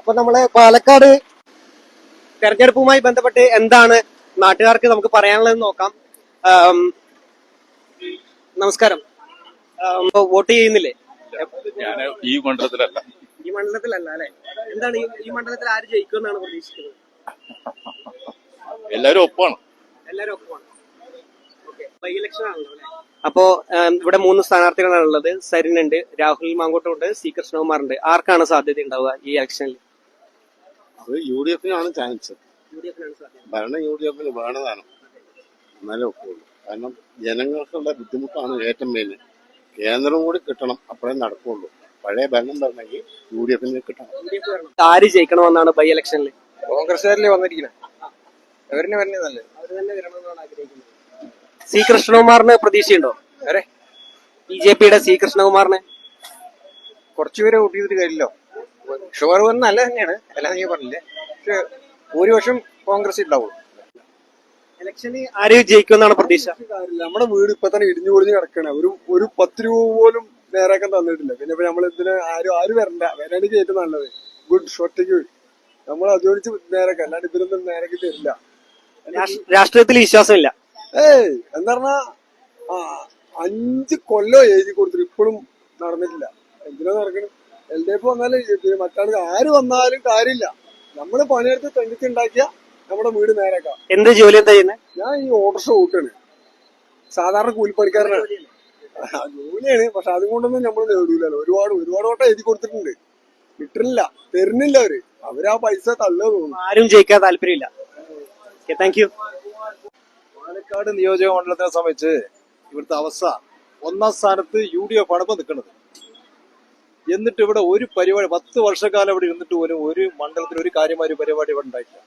അപ്പൊ നമ്മള് പാലക്കാട് തെരഞ്ഞെടുപ്പുമായി ബന്ധപ്പെട്ട് എന്താണ് നാട്ടുകാർക്ക് നമുക്ക് പറയാനുള്ളത് നോക്കാം. നമസ്കാരം. വോട്ട് ചെയ്യുന്നില്ലേ? ഞാൻ ഈ മണ്ഡലത്തിലല്ല. ഈ മണ്ഡലത്തിലല്ല അല്ലെ? എന്താണ് ഈ മണ്ഡലത്തിൽ ആര് ജയിക്കുമെന്നാണ് പ്രതീക്ഷിക്കുന്നത്? എല്ലാരും ഒപ്പാണ്. എല്ലാരും ഒപ്പമാണ്. ബൈ ഇലക്ഷൻ ആണല്ലോ അല്ലെ? അപ്പോ ഇവിടെ 3 സ്ഥാനാർത്ഥികളാണ് ഉള്ളത്. സരിനുണ്ട്, രാഹുൽ മാങ്കൂട്ടമുണ്ട്, സി കൃഷ്ണകുമാറുണ്ട്. ആർക്കാണ് സാധ്യത ഉണ്ടാവുക ഈ ഇലക്ഷനിൽ? അത് UDF-നാണ് ചാൻസ്. UDF-നാണ് സാധ്യത. ഭരണം UDF-ന് വേണതാണ്, എന്നാലേ ഒക്കുള്ളൂ. കാരണം ജനങ്ങൾക്കുള്ള ബുദ്ധിമുട്ടാണ് ഏറ്റവും മെയിൻ. കേന്ദ്രം കൂടി കിട്ടണം, അപ്പോഴേ നടക്കുള്ളൂ. പഴയ ഭരണം വരണമെങ്കിൽ UDF-ന് കിട്ടണം. ആര് ജയിക്കണമെന്നാണ് ബൈ ഇലക്ഷനിൽ? കോൺഗ്രസ്സുകാരിലെ വന്നിരിക്കുന്നത് അവരിനെ വരുന്നതല്ലേ, അവർ തന്നെ വരണമെന്നാണ് ആഗ്രഹിക്കുന്നത്. സി കൃഷ്ണകുമാറിന് പ്രതീക്ഷയുണ്ടോ? BJP-യുടെ സി കൃഷ്ണകുമാറിന് കുറച്ചുപേരെ വോട്ട് ചെയ്തിട്ട് കാര്യമില്ലോ. ഷുഗർ വന്ന് നല്ല തന്നെയാണ്, അല്ല നീ പറഞ്ഞില്ലേ, പക്ഷെ ഭൂരിപക്ഷം കോൺഗ്രസ് ഉണ്ടാവുള്ളൂ. ഇലക്ഷന് ആര് ജയിക്കുമെന്നാണ് പ്രതീക്ഷ? നമ്മുടെ വീട് ഇപ്പൊ തന്നെ ഇടിഞ്ഞു പൊളിഞ്ഞ് കിടക്കണം. ഒരു 10 രൂപ പോലും നേരാക്കാൻ തന്നിട്ടില്ല. പിന്നെ ഇപ്പൊ നമ്മൾ എന്തിനാ ആരും വരണ്ട, വരാണെങ്കിൽ ഏറ്റവും നല്ലത് ഗുഡ് ഷോട്ടേക്ക് നമ്മൾ അധ്വാനിച്ച് നേരാക്കാം, അല്ലാണ്ട് ഇവരൊന്നും നേരാക്കി തരില്ല. രാഷ്ട്രീയത്തിൽ വിശ്വാസമില്ല. എന്താ പറഞ്ഞാ 5 കൊല്ലം എഴുതി കൊടുത്തിട്ട് ഇപ്പോഴും നടന്നിട്ടില്ല. എന്തിനാ നടക്കണം? LDF വന്നാലും മറ്റാൾ ആര് വന്നാലും കാര്യമില്ല. നമ്മള് പണിയെടുത്ത് തെണ്ടിച്ചുണ്ടാക്കിയ നമ്മുടെ വീട് നേരാക്കാം. എന്ത് ജോലി എന്താ ചെയ്യുന്നത്? ഞാൻ ഈ ഓട്ടോറിക്ഷ ഓട്ടാണ്, സാധാരണ കൂലിപ്പണിക്കാരനാണ്. ജോലിയാണ്, പക്ഷെ അതുകൊണ്ടൊന്നും നമ്മൾ നേടൂലല്ലോ. ഒരുപാട് വട്ടം എഴുതി കൊടുത്തിട്ടുണ്ട്, കിട്ടുന്നില്ല, തരുന്നില്ല. അവരാ പൈസ തള്ളു തോന്നുന്നു. ആരും ജയിക്കാൻ താല്പര്യമില്ല. Thank you. പാലക്കാട് നിയോജക മണ്ഡലത്തിനെ സംബന്ധിച്ച് ഇവിടുത്തെ അവസ്ഥ, 1ാം സ്ഥാനത്ത് UDF ആണ് ഇപ്പൊ നിൽക്കുന്നത്. എന്നിട്ട് ഇവിടെ ഒരു പരിപാടി 10 വർഷക്കാലം ഇവിടെ ഇരുന്നിട്ട് പോലും ഒരു മണ്ഡലത്തിൽ ഒരു കാര്യമായ ഒരു പരിപാടി ഇവിടെ ഉണ്ടായിട്ടില്ല.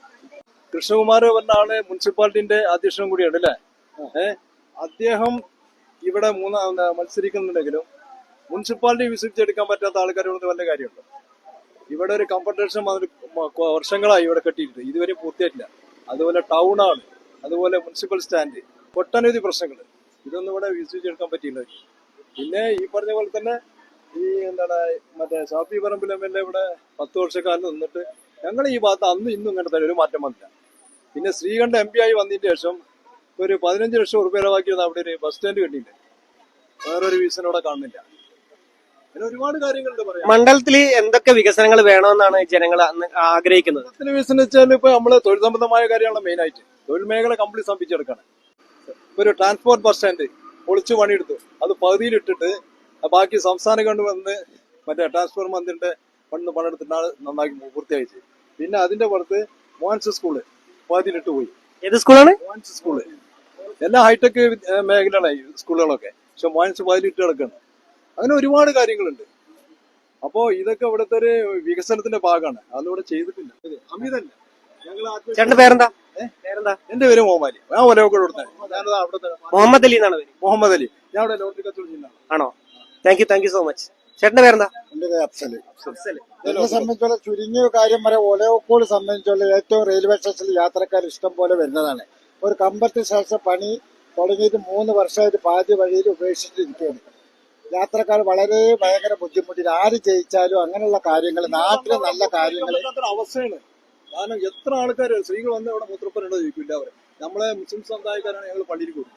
കൃഷ്ണകുമാർ പറഞ്ഞ ആള് മുനിസിപ്പാലിറ്റിന്റെ അധ്യക്ഷനും കൂടിയാണ് അല്ലേ. അദ്ദേഹം ഇവിടെ മത്സരിക്കുന്നുണ്ടെങ്കിലും മുനിസിപ്പാലിറ്റി വിസിറ്റെടുക്കാൻ പറ്റാത്ത ആൾക്കാരോട് വല്ല കാര്യമുണ്ട്? ഇവിടെ ഒരു കമ്പറ്റേഷൻ വർഷങ്ങളായി ഇവിടെ കെട്ടിയിട്ട് ഇതുവരെ പൂർത്തിയായിട്ടില്ല. അതുപോലെ ടൗണാണ്, അതുപോലെ മുനിസിപ്പൽ സ്റ്റാൻഡ്, ഒട്ടനവധി പ്രശ്നങ്ങൾ. ഇതൊന്നും ഇവിടെ വിസിറ്റെടുക്കാൻ പറ്റിയില്ല. പിന്നെ ഈ പറഞ്ഞ പോലെ തന്നെ ഈ മറ്റേ ഷാഫി പറമ്പിൽ MLA ഇവിടെ 10 വർഷക്കാലം നിന്നിട്ട് ഞങ്ങൾ ഈ ഭാഗത്ത് അന്നും ഇന്നും ഇങ്ങനത്തെ ഒരു മാറ്റം വന്നില്ല. പിന്നെ ശ്രീകണ്ഠ MP ആയി വന്നതിന് ശേഷം ഒരു 15 ലക്ഷം റുപ്യ ചെലവാക്കിയത് അവിടെ ഒരു ബസ് സ്റ്റാൻഡ് കെട്ടിയില്ല. വേറൊരു വികസനം ഇവിടെ കാണുന്നില്ല. അങ്ങനെ ഒരുപാട് കാര്യങ്ങളുണ്ട് പറയാം. മണ്ഡലത്തിൽ എന്തൊക്കെ വികസനങ്ങൾ വേണമെന്നാണ് ജനങ്ങൾ ആഗ്രഹിക്കുന്നത്? വികസനം വെച്ചാൽ ഇപ്പൊ നമ്മള് തൊഴിൽ സംബന്ധമായ കാര്യമാണ് മെയിൻ ആയിട്ട്. തൊഴിൽ മേഖല കംപ്ലീറ്റ് സംഭിച്ചെടുക്കണം. ഇപ്പൊ ഒരു ട്രാൻസ്പോർട്ട് ബസ് സ്റ്റാൻഡ് പൊളിച്ചു പണിയെടുത്തു, അത് പകുതിയിലിട്ടിട്ട് ബാക്കി സംസ്ഥാന ഗവൺമെന്റ് മറ്റേ ട്രാൻസ്പോർട്ട് മന്ത്രിന്റെ പണിയെടുത്തിട്ടാണ് നന്നാക്കി പൂർത്തിയായിട്ട്. പിന്നെ അതിന്റെ പുറത്ത് മോഹൻസ് സ്കൂള് പകുതിയിലിട്ട് പോയി. ഏത് സ്കൂളാണ്? മോഹൻസ് സ്കൂള്. എല്ലാ ഹൈടെക് മേഖലകളായി സ്കൂളുകളൊക്കെ, പക്ഷെ മോഹൻസ് പകുതിയിലിട്ട് കിടക്കുകയാണ്. അങ്ങനെ ഒരുപാട് കാര്യങ്ങളുണ്ട്. അപ്പോ ഇതൊക്കെ ഇവിടുത്തെ ഒരു വികസനത്തിന്റെ ഭാഗമാണ്. അതിവിടെ ചെയ്തിട്ടില്ല. അമിതല്ല. ചേട്ടന്റെ പേരെന്താ? പേരെന്താ? എന്റെ പേര് മുഹമ്മദ് അലി. ഞാൻ ഒലവക്കോട് കൊടുത്തത്. ഞാനത് അവിടുത്തെ മുഹമ്മദ് അലി എന്നാണ് പേര്? മുഹമ്മദ് അലി. ഞാൻ ഇവിടെ ലോട്ടറി കച്ചവടം ചെയ്യുന്നതാണ്. ആണോ? Thank you so much. ചേട്ടന്റെ പേരെന്താ? എന്റെ പേര് അഫ്സല്. എന്നെ സംബന്ധിച്ചുള്ള ചുരുങ്ങിയ കാര്യം വരെ ഒലവക്കോട് സംബന്ധിച്ചുള്ള ഏറ്റവും റെയിൽവേ സ്റ്റേഷനിൽ യാത്രക്കാർ ഇഷ്ടം പോലെ വരുന്നതാണ്. ഒരു കമ്പത്തിന് ശേഷം പണി തുടങ്ങിയിട്ട് 3 വർഷമായിട്ട് പാതി വഴിയിൽ ഉപേക്ഷിച്ചിരിക്കുകയാണ്. യാത്രക്കാർ വളരെ ഭയങ്കര ബുദ്ധിമുട്ടിൽ. ആര് ജയിച്ചാലും അങ്ങനെയുള്ള കാര്യങ്ങൾ, നാട്ടിലെ നല്ല കാര്യങ്ങൾ അവസ്ഥയാണ്. കാരണം എത്ര ആൾക്കാർ സ്ത്രീകൾ വന്ന് ഇവിടെ മൂത്രപ്പനുണ്ടോ ചോദിക്കില്ല. അവരെ നമ്മളെ മുസ്ലിം സമുദായക്കാരാണ് ഞങ്ങൾ പള്ളിയിൽ കൂടും,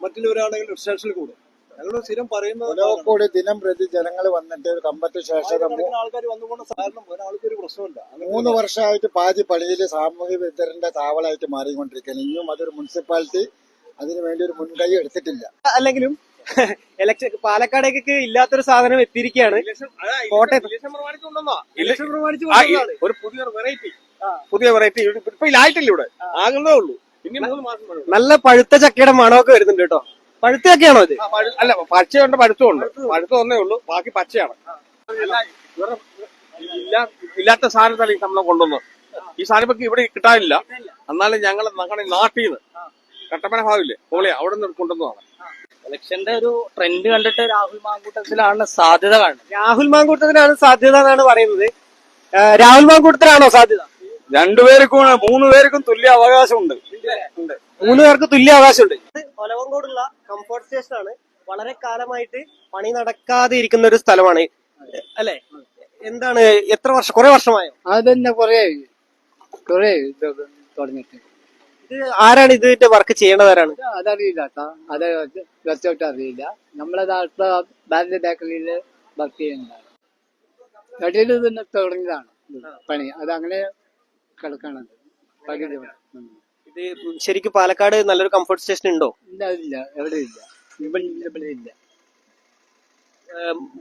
മറ്റുള്ളവരാണെങ്കിൽ സ്റ്റേഷനിൽ കൂടും. ഞങ്ങൾ സ്ഥിരം പറയുന്നത് കൂടി ദിനം പ്രതി ജനങ്ങൾ വന്നിട്ട് ഒരു കമ്പത്തിന് ശേഷം ആൾക്കാർ വന്നുകൊണ്ട് സാധാരണ ഒരാൾക്കൊരു പ്രശ്നമില്ല. 3 വർഷമായിട്ട് പാതി പള്ളിയിൽ സാമൂഹ്യ വിതരണന്റെ താവളായിട്ട് മാറിക്കൊണ്ടിരിക്കുകയാണ്. ഇനിയും അതൊരു മുനിസിപ്പാലിറ്റി അതിനു വേണ്ടി ഒരു മുൻകൈ എടുത്തിട്ടില്ല. അല്ലെങ്കിലും ഇലക്ഷൻ പാലക്കാടേക്ക് ഇല്ലാത്തൊരു സാധനം എത്തിയിരിക്കുകയാണ്. കോട്ടയത്ത് ഒരു പുതിയ വെറൈറ്റി ഇപ്പൊ ഇല്ലായിട്ടില്ല, ഇവിടെ ആകുന്നേ ഉള്ളൂ. ഇനി 3 മാസം നല്ല പഴുത്ത ചക്കയുടെ മണമൊക്കെ വരുന്നുണ്ട് കേട്ടോ. പഴുത്ത ചക്കയാണോ ഇത്? അല്ല, പച്ചയുണ്ട്, പഴുത്തമുണ്ട്. പഴുത്ത ഒന്നേ ഉള്ളൂ, ബാക്കി പച്ചയാണ്. ഇല്ലാത്ത സാധനത്താണ് ഈ നമ്മളെ കൊണ്ടുവന്നത്. ഈ സാധനം ഇപ്പൊ ഇവിടെ കിട്ടാനില്ല. എന്നാലും ഞങ്ങളുടെ നാട്ടിൽ നിന്ന് കട്ടപ്പന ഭാഗമില്ലേ പോളിയ, അവിടെ നിന്ന് കൊണ്ടുവന്നതാണ്. ഇലക്ഷന്റെ ഒരു ട്രെൻഡ് കണ്ടിട്ട് രാഹുൽ മാങ്കൂട്ടത്തിലാണ് സാധ്യത കാണുന്നത്. രാഹുൽ മാങ്കൂട്ടത്തിനാണ് സാധ്യത എന്നാണ് പറയുന്നത്. രാഹുൽ മാങ്കൂട്ടത്തിലാണോ സാധ്യത? 2 പേർക്കും 3 പേർക്കും തുല്യ അവകാശമുണ്ട്. 3 പേർക്ക് തുല്യ അവകാശമുണ്ട്. ഒലവങ്കോടുള്ള കംഫോർട്ട് സ്റ്റേഷൻ ആണ്. വളരെ കാലമായിട്ട് പണി നടക്കാതെ ഇരിക്കുന്ന ഒരു സ്ഥലമാണ് അല്ലെ? എന്താണ് എത്ര വർഷം കുറെ വർഷമായോ അതന്നെ കൊറേ ഇത് തുടങ്ങിയിട്ട്. ഇത് ആരാണ് ഇതിന്റെ വർക്ക് ചെയ്യേണ്ടത് ആരാണ്? അതറിയില്ല കേട്ടോ, അത് വ്യക്തമായിട്ട് അറിയില്ല. നമ്മളെ നാട്ടിലെ ബാൻഡ് ബേക്കറിയില് വർക്ക് ചെയ്യുന്നതാണ്. കടയിൽ തന്നെ തുടങ്ങിയതാണ് പണി. അതങ്ങനെ കിടക്കണത് പകുതി ഇവിടെ. ഇത് ശരിക്കും പാലക്കാട് നല്ലൊരു കംഫർട്ട് സ്റ്റേഷൻ ഉണ്ടോ? ഇല്ല, ഇല്ല, എവിടെ ഇല്ല. ഇവിടെ ഇല്ല.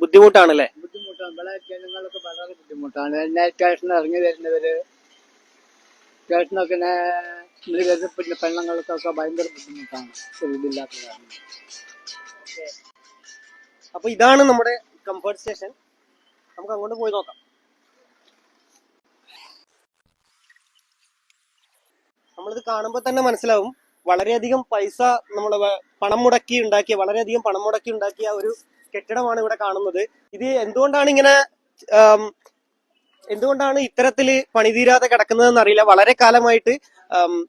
ബുദ്ധിമുട്ടാണല്ലേ? ബുദ്ധിമുട്ടാണ്. ഇവിടെ ജനങ്ങളൊക്കെ വളരെ ബുദ്ധിമുട്ടാണ്. എന്നെ സ്റ്റേഷനിൽ ഇറങ്ങി വരുന്നവര്, സ്റ്റേഷനൊക്കെ പിന്നെ പെണ്ണുങ്ങൾക്കൊക്കെ ഭയങ്കര ബുദ്ധിമുട്ടാണ് ഇതില്ലാത്ത കാരണം. അപ്പൊ ഇതാണ് നമ്മുടെ കംഫർട്ട് സ്റ്റേഷൻ. നമുക്ക് അങ്ങോട്ട് പോയി നോക്കാം. നമ്മളിത് കാണുമ്പോൾ തന്നെ മനസ്സിലാവും വളരെയധികം പൈസ നമ്മൾ പണം മുടക്കി ഉണ്ടാക്കിയ വളരെയധികം പണം മുടക്കി ഉണ്ടാക്കിയ ഒരു കെട്ടിടമാണ് ഇവിടെ കാണുന്നത്. ഇത് എന്തുകൊണ്ടാണ് ഇത്തരത്തില് പണിതീരാതെ കിടക്കുന്നതെന്ന് അറിയില്ല. വളരെ കാലമായിട്ട്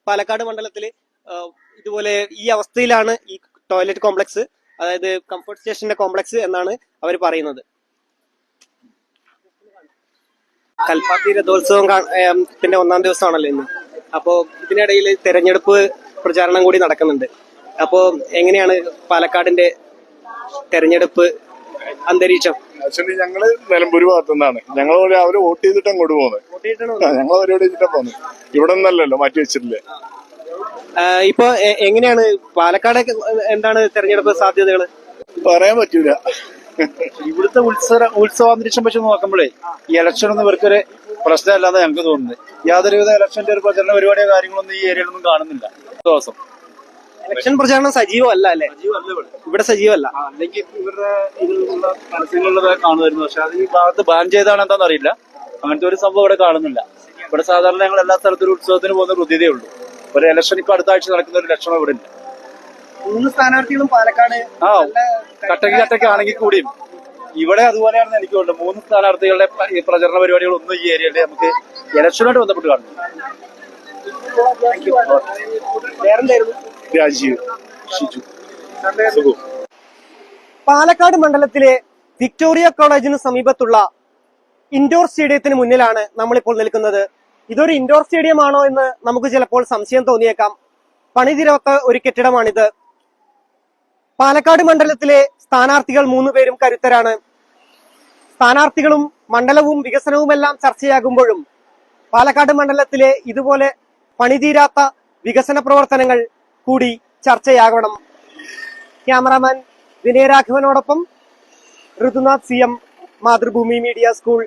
പാലക്കാട് മണ്ഡലത്തില് ഇതുപോലെ ഈ അവസ്ഥയിലാണ് ഈ ടോയ്ലറ്റ് കോംപ്ലക്സ്, അതായത് കംഫർട്ട് സ്റ്റേഷന്റെ കോംപ്ലക്സ് എന്നാണ് അവർ പറയുന്നത്. കൽപ്പാത്തി രഥോത്സവം ത്തിന്റെ 1-ാം ദിവസമാണല്ലോ ഇന്ന്. അപ്പോ ഇതിനിടയിൽ തെരഞ്ഞെടുപ്പ് പ്രചാരണം കൂടി നടക്കുന്നുണ്ട്. അപ്പോ എങ്ങനെയാണ് പാലക്കാടിന്റെ തെരഞ്ഞെടുപ്പ് അന്തരീക്ഷം? ആക്ച്വലി ഞങ്ങള് നിലമ്പൂർ ഭാഗത്തുനിന്നാണ്. ഞങ്ങൾ രാവിലെ വോട്ട് ചെയ്തിട്ട് അങ്ങോട്ട് പോകുന്നത്. ഞങ്ങൾ പരിപാടി ചെയ്തിട്ടാ പോകുന്നത്. ഇവിടെ നിന്നല്ലല്ലോ, മാറ്റി വെച്ചിട്ടില്ലേ. ഇപ്പൊ എങ്ങനെയാണ് പാലക്കാട് എന്താണ് തെരഞ്ഞെടുപ്പ് സാധ്യതകൾ? പറയാൻ പറ്റൂല. ഇവിടുത്തെ ഉത്സവാന്തരീക്ഷം വെച്ച് നോക്കുമ്പോഴേ ഈ ഇലക്ഷൻ ഒന്നും ഇവർക്കൊരു പ്രശ്നമല്ലാതെ ഞങ്ങൾക്ക് തോന്നുന്നത്. യാതൊരുവിധ ഇലക്ഷന്റെ ഒരു പ്രചരണ പരിപാടിയോ കാര്യങ്ങളൊന്നും ഈ ഏരിയയിലൊന്നും കാണുന്നില്ല. ദിവസം ഇലക്ഷൻ പ്രചാരണം സജീവമല്ല അല്ലേ? ഇവിടെ സജീവമല്ല. അല്ലെങ്കിൽ ഇവരുടെ ഇതിലുള്ള പരസ്യങ്ങളിലൊക്കെ കാണുമായിരുന്നു. പക്ഷെ അത് ഈ ഭാഗത്ത് ബാൻ ചെയ്താണ് എന്താണെന്ന് അറിയില്ല. അങ്ങനത്തെ ഒരു സംഭവം ഇവിടെ കാണുന്നില്ല. ഇവിടെ സാധാരണ ഞങ്ങൾ എല്ലാ സ്ഥലത്തും ഒരു ഉത്സവത്തിന് പോകുന്ന പ്രതീതയേ ഉള്ളൂ. ഒരു ഇലക്ഷൻ ഇപ്പൊ അടുത്ത ആഴ്ച നടക്കുന്ന ഒരു ലക്ഷണം ഇവിടെ ഇല്ല. 3 സ്ഥാനാർത്ഥികളും പാലക്കാട് കട്ടക്ക് ആണെങ്കിൽ കൂടിയും ഇവിടെ അതുപോലെയാണെന്ന് എനിക്ക് തോന്നുന്നത്. 3 സ്ഥാനാർത്ഥികളുടെ പ്രചരണ പരിപാടികളൊന്നും ഈ ഏരിയയിൽ നമുക്ക് ഇലക്ഷനുമായിട്ട് ബന്ധപ്പെട്ട് കാണുന്നു. രാജീവ്, ഷിജു, സുഖു. പാലക്കാട് മണ്ഡലത്തിലെ വിക്ടോറിയ കോളേജിന് സമീപത്തുള്ള ഇൻഡോർ സ്റ്റേഡിയത്തിന് മുന്നിലാണ് നമ്മളിപ്പോൾ നിൽക്കുന്നത്. ഇതൊരു ഇൻഡോർ സ്റ്റേഡിയം ആണോ എന്ന് നമുക്ക് ചിലപ്പോൾ സംശയം തോന്നിയേക്കാം. പണിതീരാത്ത ഒരു കെട്ടിടമാണിത്. പാലക്കാട് മണ്ഡലത്തിലെ സ്ഥാനാർത്ഥികൾ 3 പേരും കരുത്തരാണ്. സ്ഥാനാർത്ഥികളും മണ്ഡലവും വികസനവുമെല്ലാം ചർച്ചയാകുമ്പോഴും പാലക്കാട് മണ്ഡലത്തിലെ ഇതുപോലെ പണിതീരാത്ത വികസന പ്രവർത്തനങ്ങൾ കൂടി ചർച്ചയാകണം. ക്യാമറാമാൻ വിനയരാഘവനോടൊപ്പം Rithunath CM, Mathrubhumi media school.